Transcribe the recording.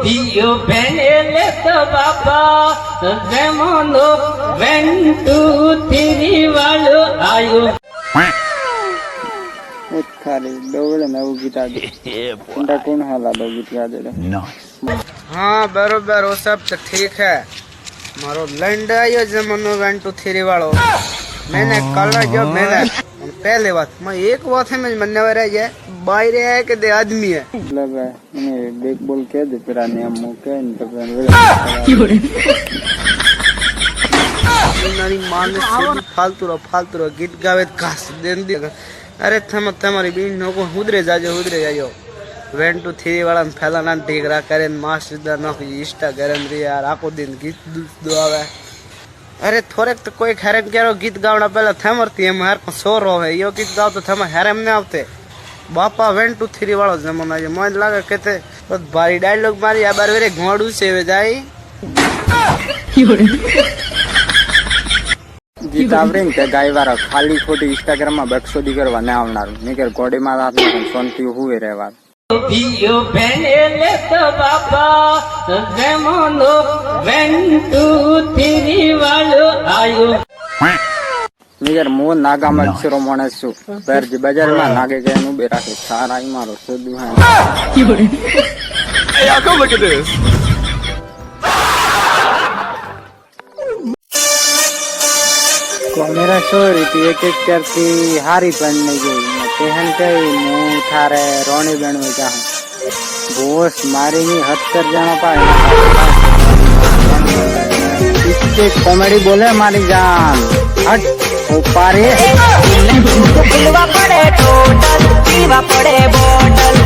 Dio benele to baba zemono 1 2 3 વાળો આયો खाली दौड़े ना वो गीता दे उनका कौन हाला दो गीत गा दे हाँ बरोबर वो सब तो ठीक है मारो लैंड आयो जमानो 1 2 3 वालो मैंने कल जो मैंने पहले बात मैं एक बात है मैं मनने वाला है बाहर है कि दे आदमी है मतलब मैंने देख बोल के दे तेरा नियम मुके इन तो नारी मान से फालतू रो गीत गावे घास देन दे अरे તમારી બીન નો હુદરે જાજો 1 2 3 વાળા ફેલાના ઢીકરા કરે માસ સીધા નો ઇન્સ્ટાગ્રામ રે યાર આખો દિન ગીત દો આવે अरे થોરેક તો કોઈ ખરેમ કેરો ગીત ગાવડા પહેલા થમરતી એમ હાર સોરો હે યો ગીત ગાવ તો થમ હેરેમ ન આવતે બાપા 1 2 3 વાળો જમાનો છે મને લાગે કે તે ભારી ડાયલોગ મારી આ બાર વેરે ઘોડું છે જાય गीत आवड़े के गायवारा खाली खोटी इंस्टाग्राम में बक्सोदी करवा न आवनार निकर गोडी में रात में सोनती हुए रहवा Dio benele to baba zemono 1 2 3 વાળો આયો निकर मो नागा मच्छरो मानसु पर जी बाजार में नागे के नु बेरा के सारा ही मारो सुदु है Hey, y'all come look at this. मेरा स्टोरी थी एक करती हारी बनने गई पहन के मुंह थारे रोने बन में जाऊं बोस मारी नहीं हद कर जाना पाए इसके कॉमेडी बोले हमारी जान हट ऊपर पड़े टोटल पीवा पड़े बोतल